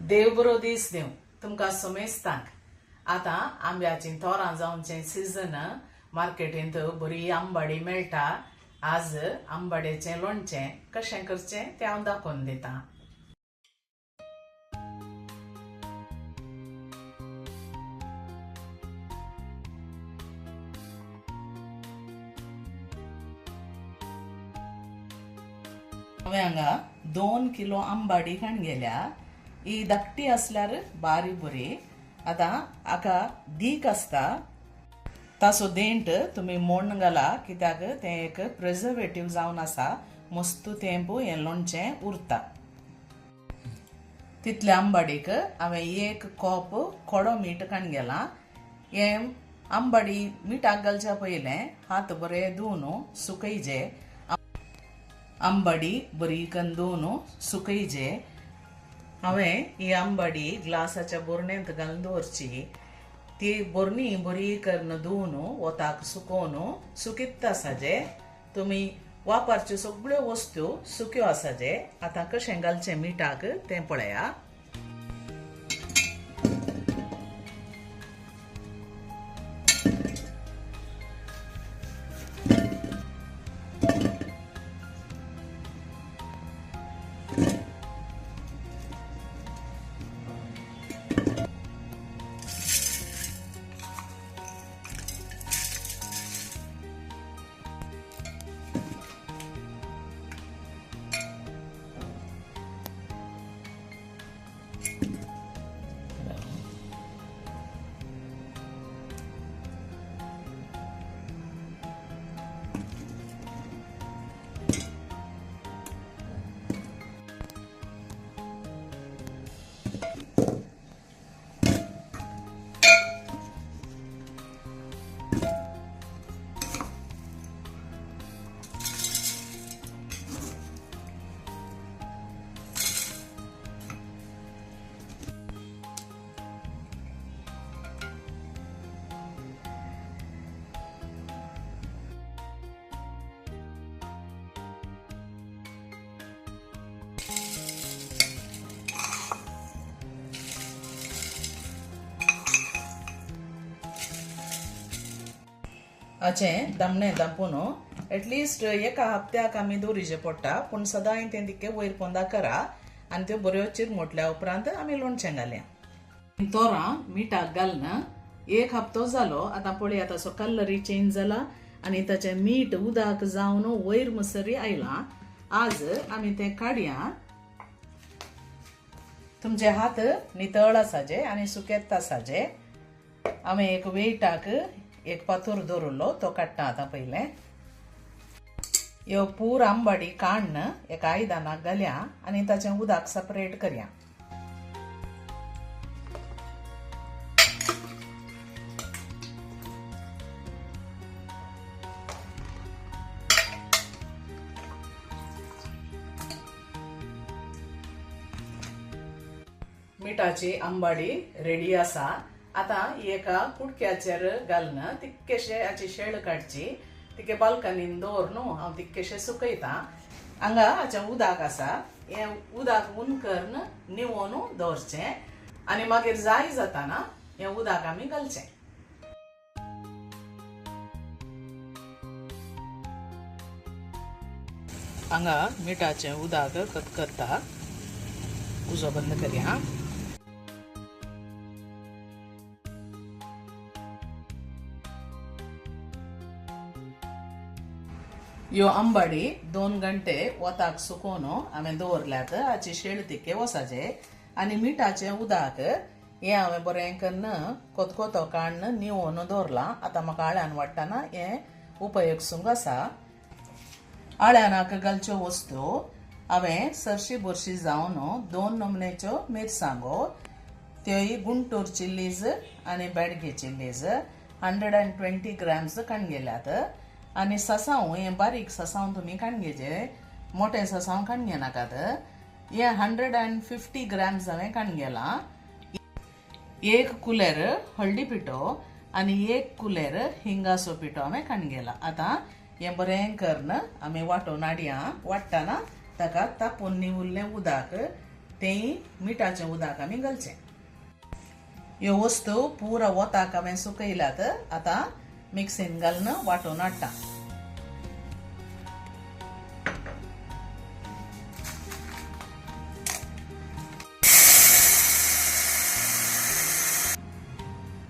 देव बरो दीस दिवं तुमकां समेस्तांक आतां आंब्याची तोरां जावनचे सीजन मार्केटींत बरी आंबाडी मेळटा। आज आंबाड्याचें लोणचें कशें करचें तें हांव दाखोवन दितां। हांवें हांगा 2 किलो आंबाडी गेल्या। ही धाकटी असल्यार बारी बरी। आतां हाका दीक आसता तासो देंट तुमी मोण घाला, कित्याक तें एक प्रिजर्वेटिव्ह जावन आसा, मस्त तेंप हें लोणचें उरता। तितल्या आंबाडीक हांवें 1 कप कोडो मीठ गेलां। हें आंबाडी मिठाक घालच्या पयलें हात बरें धुवन सुकयचे। आंबाडी बरी करून धुवन सुकयचे। हांवें ही आंबाडी ग्लासाच्या बोरण्यांत घालून दवरची। ती बोरणी बरी करून धुवन वताक सुकोवन सुकित आसाजे। तुमी वापरच्यो सगळ्यो वस्तू सुक्यो आसाजे। आतां कशें घालचें मिठाक तें पळया। हाचें दमणें दापून एटलिस्ट एका हप्त्याक आमी दवरिचें पडटा, पूण सदां तें तिके वयर पोंदा करा आनी त्यो बऱ्यो चिरमुटल्या उपरांत आमी लोणचें घालया। तोरां मिठाक घालन 1 हप्तो जालो। आतां पळया ताचो कलरी चेंज जाला आनी ताचें मीठ उदक जावन वयर मसरी आयलां। आज आमी तें काडया। तुमचे हात नितळ आसाजे आनी सुकेत आसाजे। हांवें एक वेटाक एक पातोर दवरलो, तो काडटा आतां पयलें। ह्यो पूर आंबाडी काडन एका आयदनाक घालया आनी ताचें उदक सेपरेट करया। मिठाची आंबाडी रेडी आसा। आतां एका कुडक्याचेर घालून तितकेशे हाची शेळ काडची। तिके बाल्कनीन दवरून हांव तितकेशे सुकयतां। हांगा हाचें उदक आसा, हें उदक उन करून निवोवन दवरचें आनी मागीर जाय जाताना हें उदक आमी घालचें। हांगा मिठाचें उदक करता। उजो बंद करया। ह्यो आंबाडी 2 घंटे वताक सुकोवन हांवें दवरल्यात। हाची शेळ तिके वसाचे आनी मिठाचें उदक हें हांवें बरें करून कोतकोतो काडून निवोवन दवरलां। आतां म्हाका आळ्यान वाडटना हें उपयोगसूंक आसा। आळ्यानाक घालच्यो वस्तू हांवें सरशी बोरशी जावन 2 नमनेच्यो मिरसांगो, त्योय गुंटूर चिल्लीज आनी बेडगे चिल्लीज 120 ग्रॅम्स गेल्यात। आनी ससाव हें बारीक ससाव तुमी घेजे, मोठे ससाव घे नाकात। हें 150 ग्रॅम्स हांवें गेलां। 1 कुलेर हळदी पिठो आनी 1 कुलेर हिंगाचो पिठो हांवें गेला। आतां हें बरें करून आमी वांटून हाडया। वाडटना ताका तापोवन निवुल्लें उदक तेय मिठाचें उदक आमी घालचें. ह्यो वस्तू पुरो वताक हांवें सुकयल्यात. आतां मिक्सीन घालून वांटून हाडटा.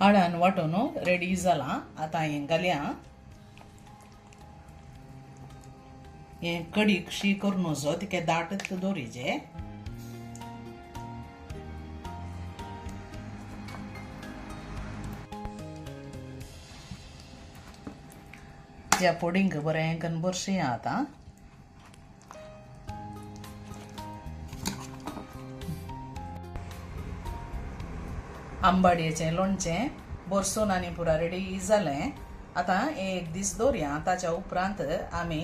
हाडान वांटून रेडी जालां. आतां हें घालया. हें कढीक शी करून वचो तिके दाटत दवरिचें. त्या पोडींक बरें करून बरशीं आतां. आंबाड्याचें लोणचें बरसून आनी पुरा रेडी जालें. आतां एक दीस दवरया. ताच्या उपरांत आमी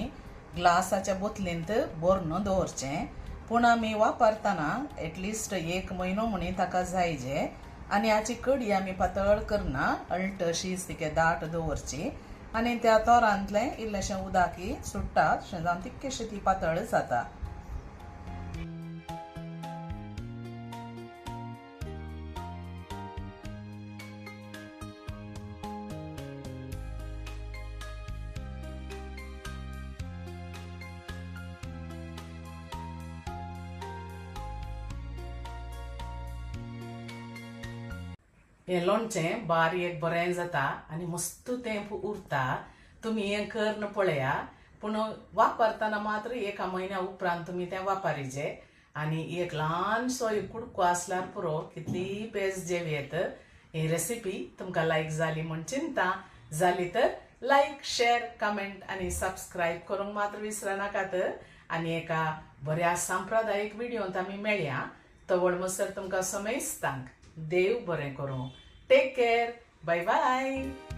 ग्लासाच्या बोतलेंत भरून दवरचें. पूण आमी वापरतना एटलिस्ट 1 म्हयनो म्हणी ताका जायचे. आनी हाची कडी आमी पातळ करना, अळटशीच तिके दाट दवरची. आनी त्या तोरांतलें इल्लेशें उदकी सुट्टा अशें जावन तितकेशी ती पातळ जाता. हें लोणचें बारीक बरें जाता आनी मस्त तेंप उरता. तुमी हें करून पळया. पूण वापरतना मात्र 1 म्हयन्या उपरांत तुमी तें वापरीचें. आनी एक ल्हानसो कुडको आसल्यार पुरो कितली पेज जेवयेत. ही रेसिपी तुमकां लायक जाली म्हण चिंता. जाली तर लायक, शेअर, कमेंट आनी सबस्क्रायब करूंक मात्र विसरा नाकात. आनी एका बऱ्या सांप्रदायीक व्हिडिओंत आमी मेळया. तवड मसर तुमकां समेस्तांक देव बरें करूं. Take care. Bye bye.